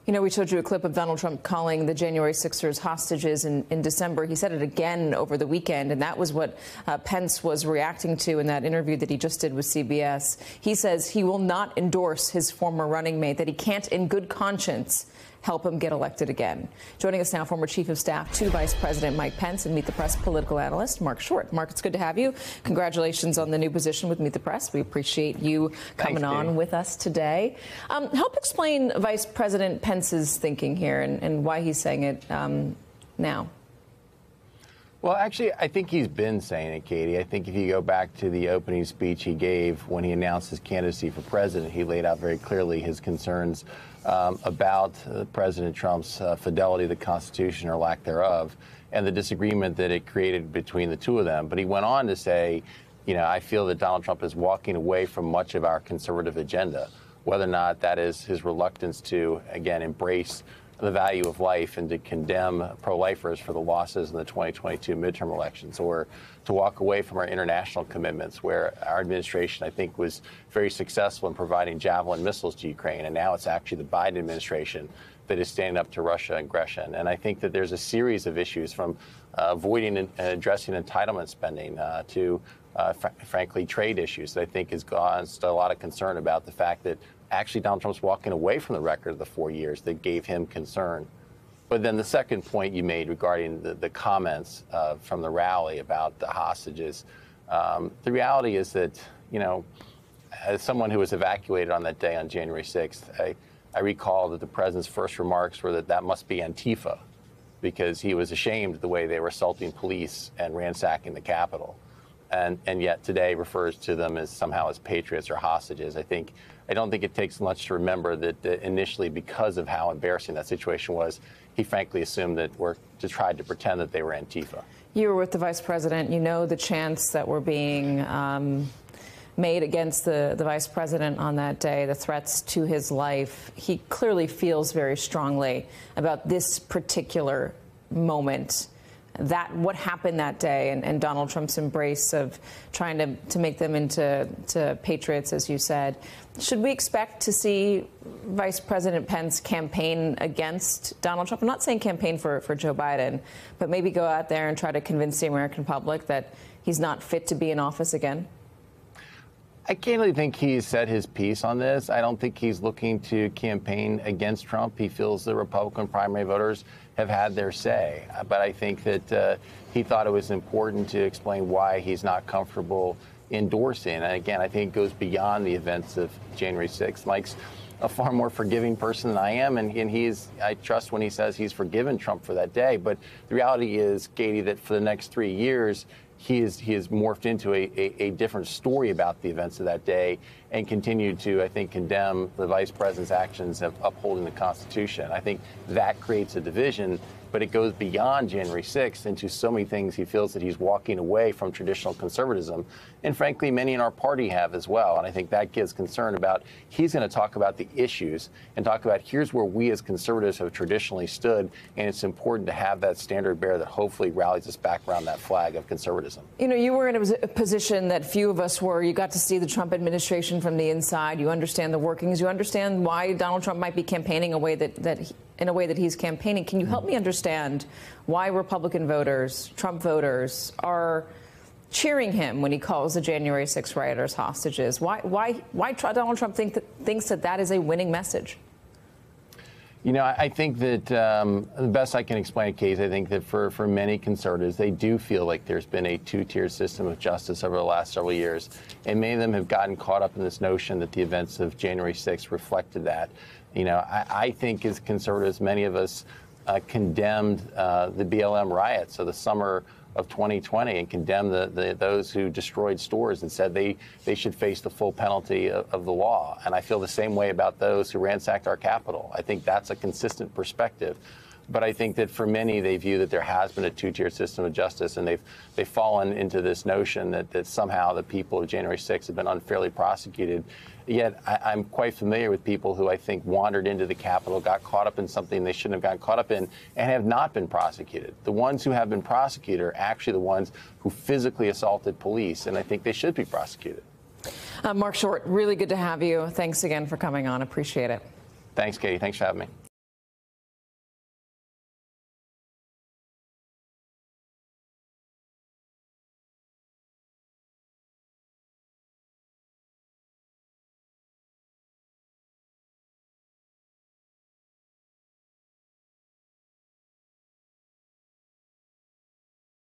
You know, we showed you a clip of Donald Trump calling the January 6ers hostages in December. He said it again over the weekend, and that was what Pence was reacting to in that interview that he just did with CBS. He says he will not endorse his former running mate, that he can't in good conscience help him get elected again. Joining us now, former Chief of Staff to Vice President Mike Pence and Meet the Press political analyst Marc Short. Marc, it's good to have you. Congratulations on the new position with Meet the Press. We appreciate you coming on with us today. Help explain Vice President Pence's thinking here and why he's saying it now. Well, actually, I think he's been saying it, Katie. I think if you go back to the opening speech he gave when he announced his candidacy for president, he laid out very clearly his concerns about President Trump's fidelity to the Constitution or lack thereof, and the disagreement that it created between the two of them. But he went on to say, you know, I feel that Donald Trump is walking away from much of our conservative agenda, whether or not that is his reluctance to, again, embrace the value of life and to condemn pro-lifers for the losses in the 2022 midterm elections, or to walk away from our international commitments, where our administration, I think, was very successful in providing Javelin missiles to Ukraine. And now it's actually the Biden administration that is standing up to Russia aggression. And I think that there's a series of issues, from avoiding and addressing entitlement spending to, frankly, trade issues that I think has caused a lot of concern about the fact that actually Donald Trump's walking away from the record of the 4 years that gave him concern. But then the second point you made regarding the comments from the rally about the hostages, the reality is that, you know, as someone who was evacuated on that day on January 6th, I recall that the president's first remarks were that must be Antifa, because he was ashamed of the way they were assaulting police and ransacking the Capitol. And yet today refers to them as somehow as patriots or hostages. I don't think it takes much to remember that initially, because of how embarrassing that situation was, he frankly assumed that we're to try to pretend that they were Antifa. You were with the vice president. You know the chants that were being made against the vice president on that day, the threats to his life. He clearly feels very strongly about this particular moment, that what happened that day, and Donald Trump's embrace of trying to make them into patriots, as you said. Should we expect to see Vice President Pence campaign against Donald Trump? I'm not saying campaign for Joe Biden, but maybe go out there and try to convince the American public that he's not fit to be in office again? I can't really think he's said his piece on this. I don't think he's looking to campaign against Trump. He feels the Republican primary voters have had their say. But I think that he thought it was important to explain why he's not comfortable endorsing. And again, I think it goes beyond the events of January 6th. Mike's a far more forgiving person than I am, and I trust when he says he's forgiven Trump for that day. But the reality is, Katie, that for the next 3 years, he has morphed into a different story about the events of that day and continued to, I think, condemn the vice president's actions of upholding the Constitution. I think that creates a division, but it goes beyond January 6th into so many things. He feels that he's walking away from traditional conservatism. And frankly, many in our party have as well. And I think that gives concern about he's going to talk about the issues and talk about here's where we as conservatives have traditionally stood. And it's important to have that standard bearer that hopefully rallies us back around that flag of conservatism. You know, you were in a position that few of us were. You got to see the Trump administration from the inside. You understand the workings. You understand why Donald Trump might be campaigning in a way that he's campaigning. Can you help me understand why Republican voters, Trump voters, are cheering him when he calls the January 6th rioters hostages? Why Donald Trump thinks that is a winning message? You know, I think that the best I can explain it, Case, I think that for many conservatives, they do feel like there's been a two-tier system of justice over the last several years. And many of them have gotten caught up in this notion that the events of January 6th reflected that. You know, I think as conservatives, many of us condemned the BLM riots of the summer of 2020 and condemned those who destroyed stores and said they should face the full penalty of the law. And I feel the same way about those who ransacked our Capitol. I think that's a consistent perspective. But I think that for many, they view that there has been a two-tier system of justice, and they've fallen into this notion that somehow the people of January 6th have been unfairly prosecuted. Yet I'm quite familiar with people who I think wandered into the Capitol, got caught up in something they shouldn't have gotten caught up in, and have not been prosecuted. The ones who have been prosecuted are actually the ones who physically assaulted police, and I think they should be prosecuted. Marc Short, really good to have you. Thanks again for coming on. Appreciate it. Thanks, Katie. Thanks for having me.